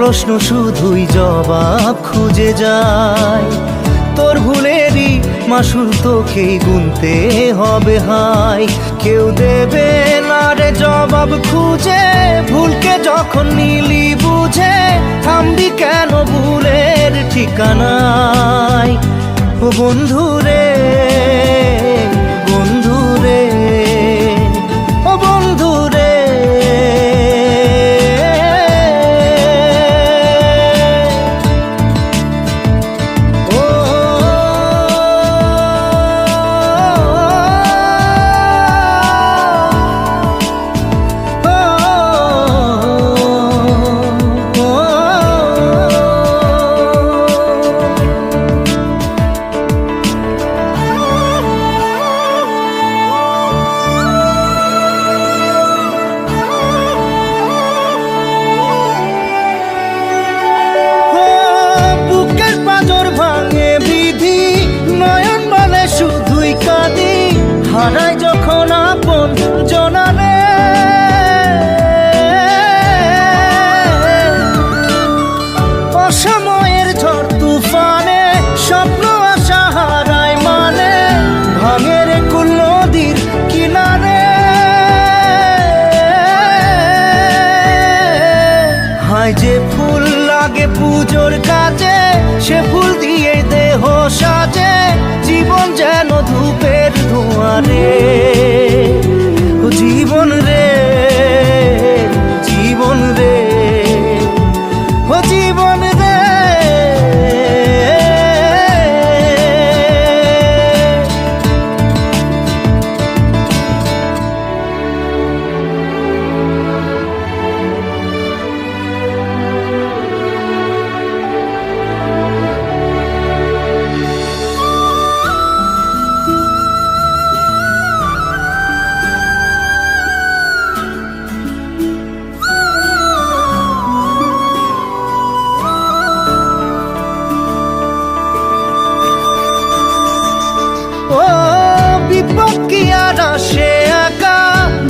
প্রশ্ন শুধুই জবাব খুঁজে যায়। তোর ভুলেরই মাসুল তোকেই গুনতে হবে হায়। কেউ দেবে না রে জবাব খুঁজে, ভুলকে যখন নিলি বুঝে থামবি কেন ভুলের ঠিকানায়। ও বন্ধু রে, বন্ধু রে, ও বন্ধু রে। হারাই যখন আপন জনারে, অসময়ের ঝড় তুফানে স্বপ্ন আশা হারায় মানে, ভাঙের কুল নদীর কিনারে। হায় যে ফুল লাগে পুজোর কাজে, সে ফুল দিয়ে দেহ সাজে, জীবন যেন ধূপের ধোঁয়ারে। ও জীবন রে, জীবন রে, ও জীবন রে। ও বিপদ কি আর আসে একা,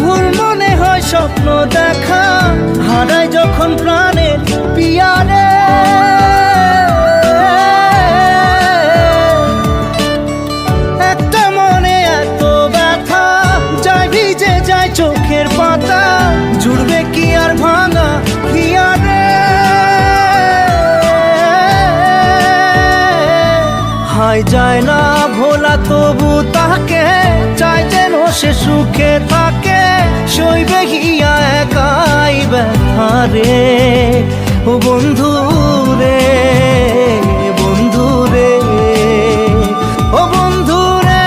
ভুল মনে হয় স্বপ্ন দেখা, হারাই যখন প্রাণের পিয়ারে। একটা মনে এত ব্যথা, যায় ভিজে যায় চোখের পাতা, জুড়বে কি আর ভাঙা হিয়ারে। হায় যায় না ভোলা তবু তাকে, চাই যেন সে সুখে থাকে, সইবে হিয়া একাই ব্যথা রে। ও বন্ধু রে, বন্ধু রে, ও বন্ধু রে।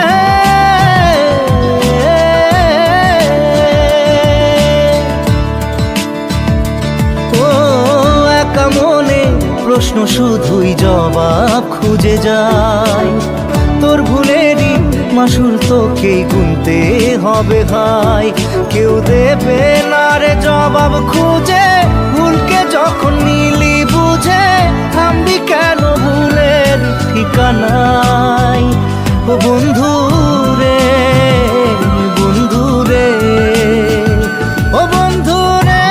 ও একা মনে প্রশ্ন শুধুই জবাব খুঁজে যায়। তোর ভুলেরই মাসুল তোকেই গুনতে হবে হায়। কেউ দেবে না রে জবাব খুঁজে, ভুলকে যখন নিলি বুঝে থামবি কেন ভুলের ঠিকানায়। ও বন্ধু রে, বন্ধু রে, ও বন্ধু রে।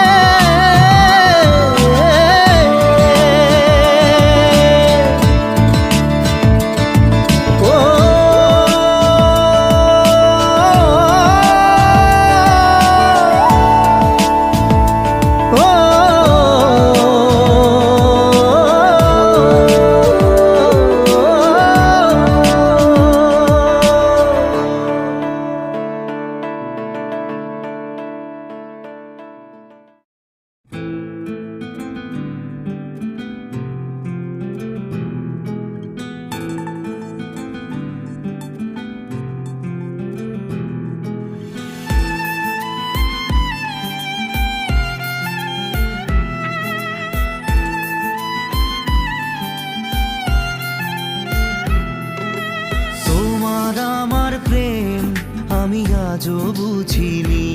আজও বুঝিনি,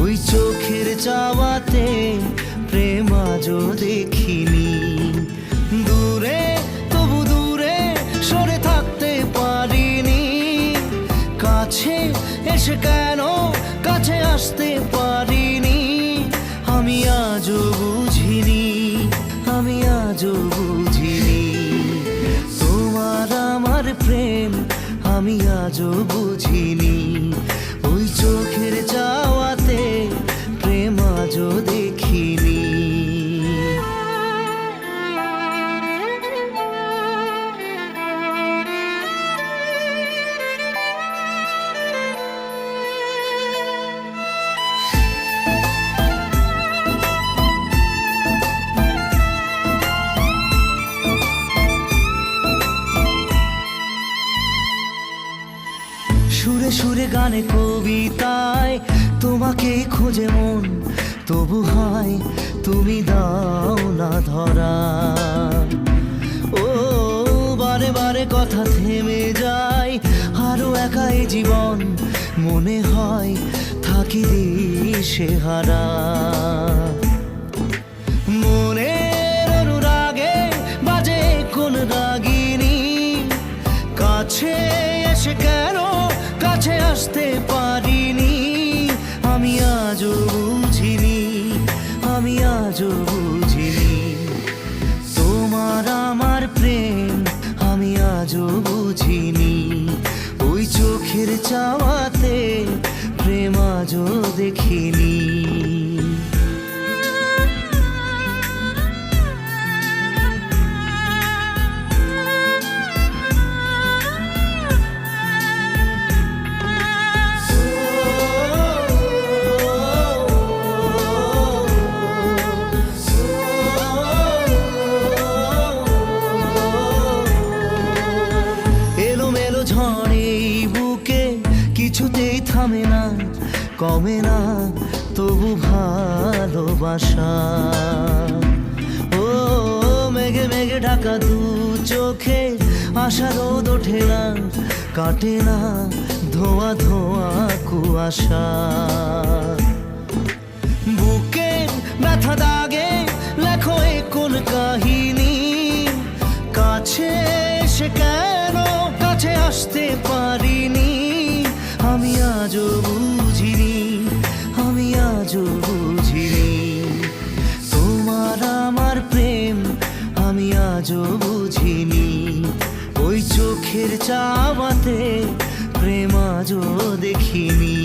ওই চোখের চাওয়াতে প্রেম আজও দেখিনি। দূরে তবু দূরে সরে থাকতে পারিনি, কাছে এসে কেন কাছে আসতে পারিনি। আমি আজও বুঝিনি, আমি আজও বুঝিনি। ওই চোখের চাওয়াতে প্রেম আজও দেখিনি। সুরে সুরে গানে কবিতায় তোমাকেই খোঁজে মন, তবু হয় তুমি দাও না ধরা। ও বারে বারে কথা থেমে যায়, আরো একাই জীবন মনে হয় থাকি দিশে হারা। মনের অনুরাগে বাজে কোন রাগিনী, কাছে এসে কেন কাছে আসতে পারিনি। আমি আজও বুঝিনি, আমি আজও বুঝিনি তোমার আমার প্রেম, আমি আজও বুঝিনি। ওই চোখের চাওয়াতে প্রেম আজও দেখিনি। কিছুতেই থামে না, কমে না তবু ভালোবাসা। ও মেঘে মেঘে ঢাকা দু চোখে আশা রোদ ওঠে না, কাটে না ধোয়া ধোয়া কুয়াশা। বুকে ব্যথা দাগে লেখো এ কোন কাহিনী, কাছে এসে কেন কাছে আসতে পারিনি। আমি আজও বুঝিনি, আমি আজও বুঝিনি তোমার আমার প্রেম, আমি আজও বুঝিনি। ওই চোখের চাওয়াতে প্রেম আজও দেখিনি।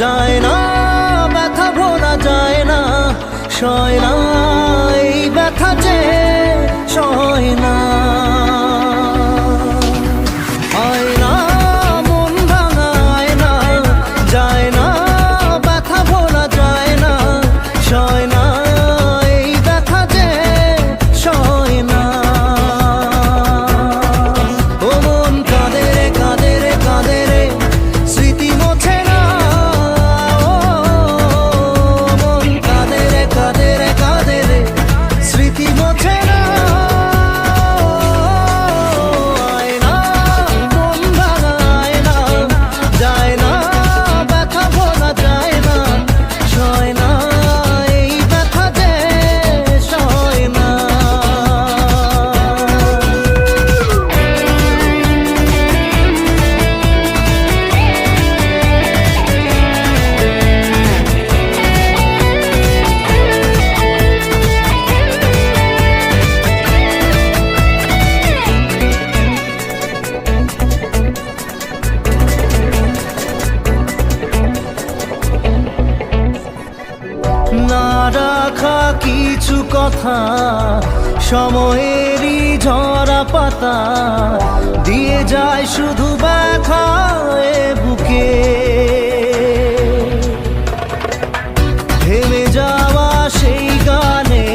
যায় না ব্যথা ভোলা যায় না, সয় না এই ব্যথা যে সয় না। হয় না মন ভাঙায় না, যায় না ব্যথা ভোলা যায় না, সয় না এই ব্যথা যে সয় না। ও মন কাঁদে রে কাঁদে রে কাঁদে রে, স্মৃতি মোছে না। না রাখা কিছু কথা সময়েরই ঝরা পাতা, দিয়ে যায় শুধু ব্যথায় বুকে। থেমে যাওয়া সেই গানে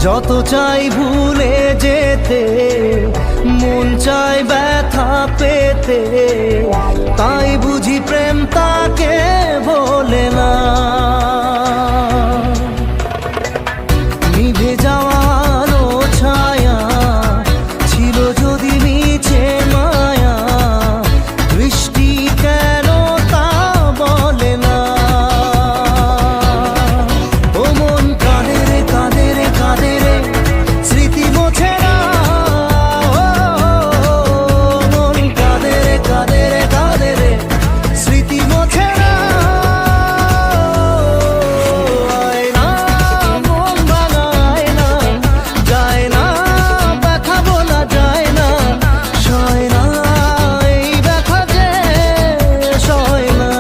যত চাই ভুলে যেতে, মন চায় ব্যথা পেতে, তাই বুঝি প্রেম তাকে ভোলে না। নিভে যাওয়া আলো ছায়া ছিল যদি মিছে মায়া, বৃষ্টি কেন তা বলে না। ও মন কাঁদে রে কাঁদে রে কাঁদে রে, স্মৃতি মোছে না। ও মন কাঁদে রে কাঁদে রে কাঁদে রে, স্মৃতি মোছে না। আয় না মন ভাঙায় না, যায় না ব্যথা বলা যায় না, সয় না এই ব্যথা যে সয় না।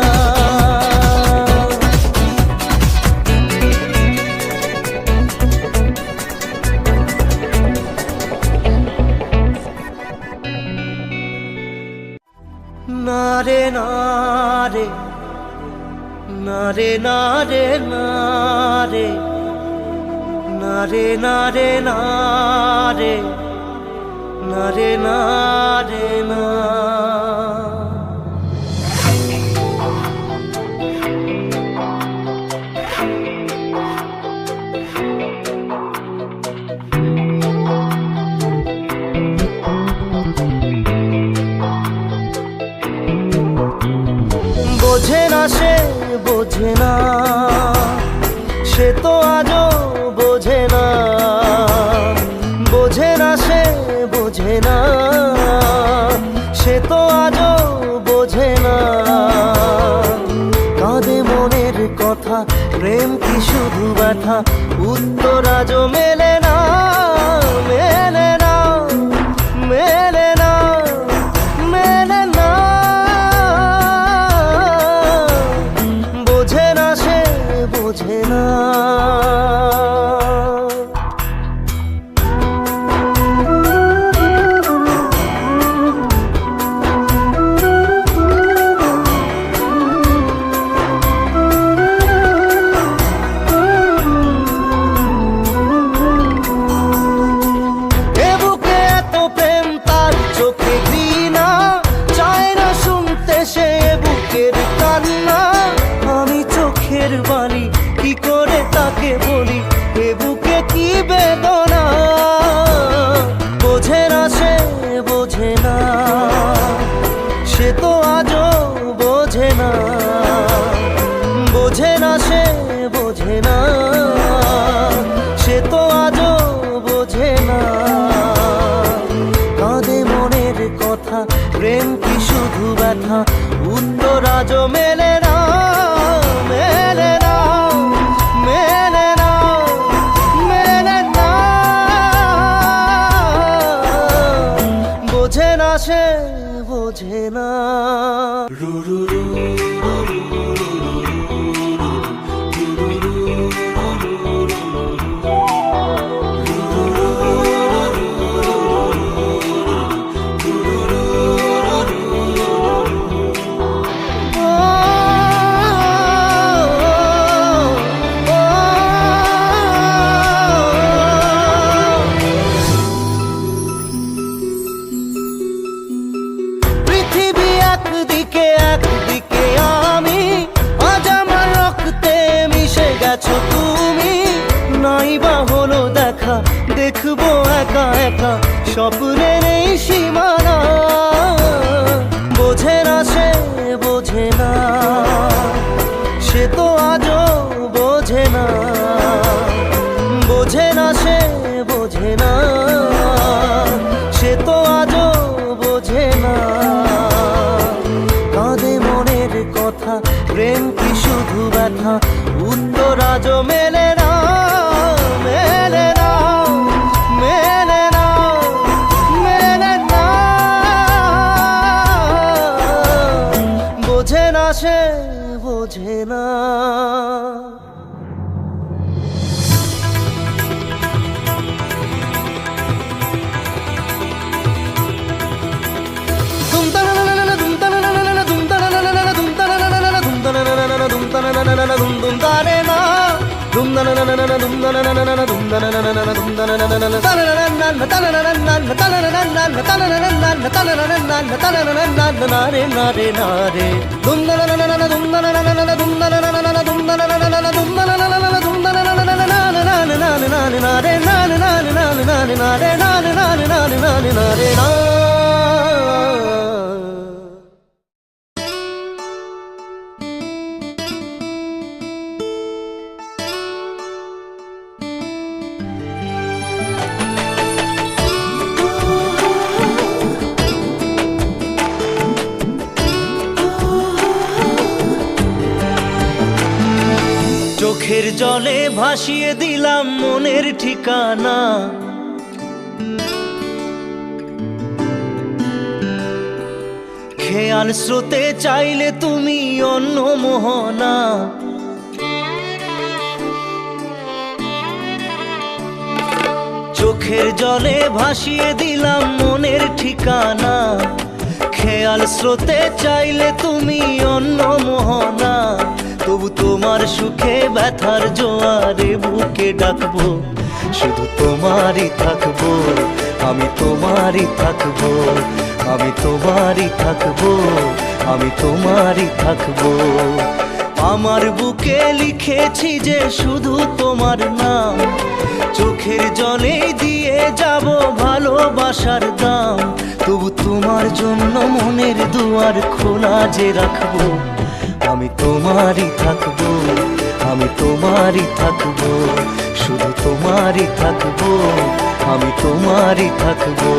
না রে না রে, না রে না রে না রে, না রে না রে না রে, না রে না রে না। বোঝে না সে বোঝে না, সে তো আজও বোঝে না। বোঝে না সে বোঝে না, সে তো আজও বোঝে না। কাঁদে মনের কথা, প্রেম কি শুধু ব্যথা, উত্তর আজও মেলে না, মেলে না, মেলে না, মেলে না। বোঝে না সে বোঝে না। এ বুকে এত প্রেম তার চোখে ঘৃণা, চায় না শুনতে সে বুকের কান্না। আমি চোখের বালি কি করে তাকে বলি, এ বুকে কি বেদনা। বোঝে না সে বোঝে না, সে তো আজও বোঝে না। বোঝে না সে বোঝে না, সে তো আজও বোঝে না। কাঁদে মনের কথা, প্রেম কি শুধু ব্যথা, উত্তর আজও মেলে না, মেলে না, মেলে না, মেলে না। বোঝে না সে বোঝে না। পৃথিবী একদিকে একদিকে আমি, আজ আমার রক্তে মিশে গেছো তুমি। নাই বা হলো দেখা, দেখবো একা একা স্বপ্নের এই সীমানা। বোঝে না সে বোঝে না, সে তো আজও বোঝে না। বোঝে না সে বোঝে না, সে তো আজও বোঝে না। কাঁদে মনের কথা, প্রেম কি শুধু ব্যথা, উত্তর আজও মেলে না, মেলে না, মেলে না, মেলে না। বোঝে না সে বোঝে না। dum da na na na na dum চোখের জলে ভাসিয়ে দিলাম মনের ঠিকানা, খেয়াল স্রোতে চাইলে তুমি অন্য মোহনা। চোখের জলে ভাসিয়ে দিলাম মনের ঠিকানা, খেয়াল স্রোতে চাইলে তুমি অন্য মোহনা। তবু তোমার সুখে ব্যথার জোয়ারে বুকে ডাকবো, শুধু তোমারই থাকবো, আমি তোমারই থাকবো, আমি তোমারই থাকবো, আমি তোমারই থাকবো। আমার বুকে লিখেছি যে শুধু তোমার নাম, চোখের জলে দিয়ে যাব ভালোবাসার দাম। তবু তোমার জন্য মনের দুয়ার খোলা যে রাখবো, আমি তোমারই থাকবো, আমি তোমারই থাকবো, শুধু তোমারই থাকবো, আমি তোমারই থাকবো।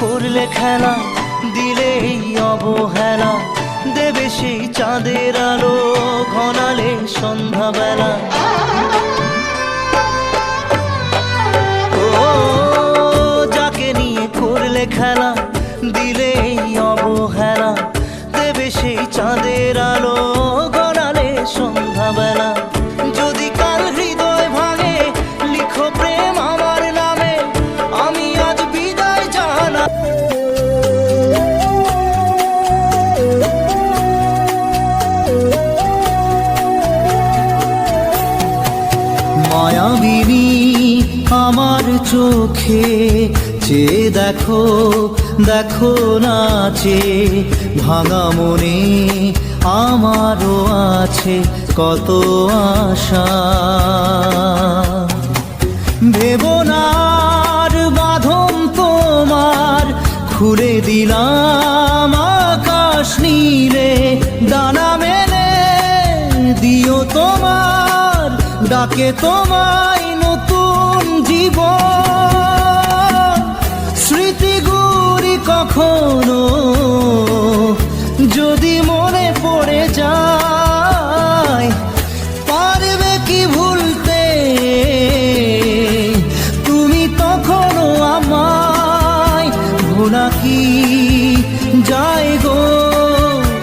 করলে খেলা দিলে অবহেলা, দেবে সেই চাঁদের আলো ঘনালে সন্ধ্যাবেলা। ও যাকে নিয়ে করলে খেলা দিলে অবহেলা, দেবে সেই চাঁদের আলো ঘনালে সন্ধ্যাবেলা। যদি কাল হৃদয় ভাঙে লিখো প্রেম আমার নামে, আমি আজ বিদায় জানা। মায়াবিনী আমার চোখে চেয়ে দেখো, দেখো নাচে ভাঙা মনে আমারও আছে কত আশা। ভেবনার বাঁধন তোমার খুলে দিলাম আকাশ নীলে, ডানা মেলে দিও তোমার ডাকে তোমায় নতুন জীবন। স্মৃতিগুলি কখনো যদি মনে পড়ে যায়, পারবে কি ভুলতে তুমি তখনও আমায়। ভোলা কি যায় গো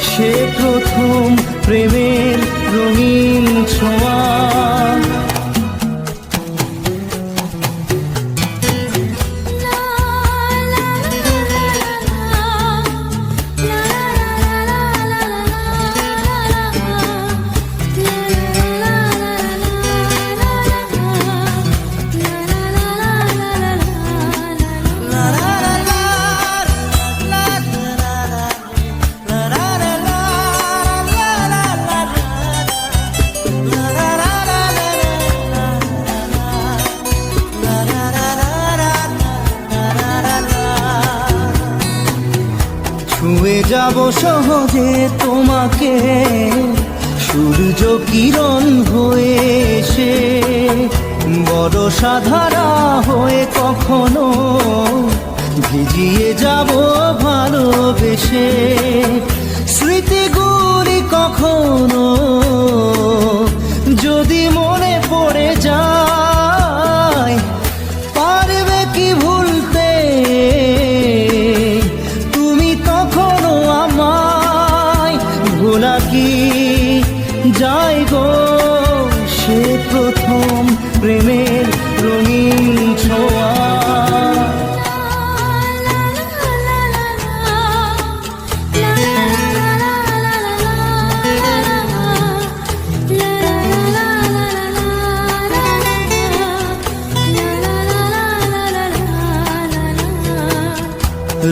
সে প্রথম প্রেমের রঙিন ছোঁয়া। ছুঁয়ে যাব সহজে তোমাকে সূর্য কিরণ হয়ে এসে, বরষা ধারা হয়ে কখনো ভিজিয়ে যাব ভালোবেসে। স্মৃতিগুলি কখনো যদি মনে পড়ে যায়, ভোলা কি যায় গো সে প্রথম প্রেমের রঙিন ছোঁয়া।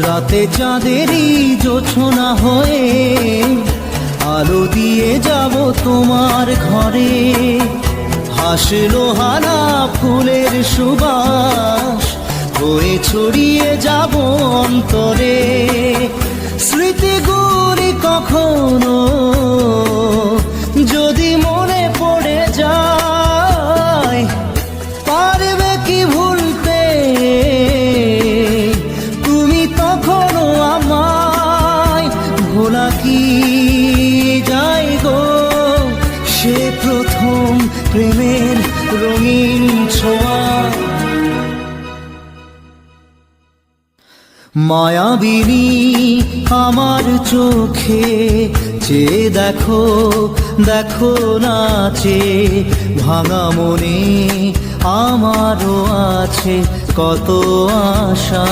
রাতে চাঁদেরই জোছনা হয়ে আলো দিয়ে যাব তোমার ঘরে, হাসলো হানা ফুলের সুবাস হয়ে ছড়িয়ে যাব অন্তরে। স্মৃতিগুলি কখনো যদি মনে পড়ে যায়, পারবে কি ভুলতে তুমি তখনও আমায়? ভোলা কি যায় গো সে প্রথম প্রেমের রঙিন ছোঁয়া। মায়াবিনী আমার চোখে চেয়ে দেখো, দেখো নাচে ভাঙা মনে আমারও আছে কত আশা।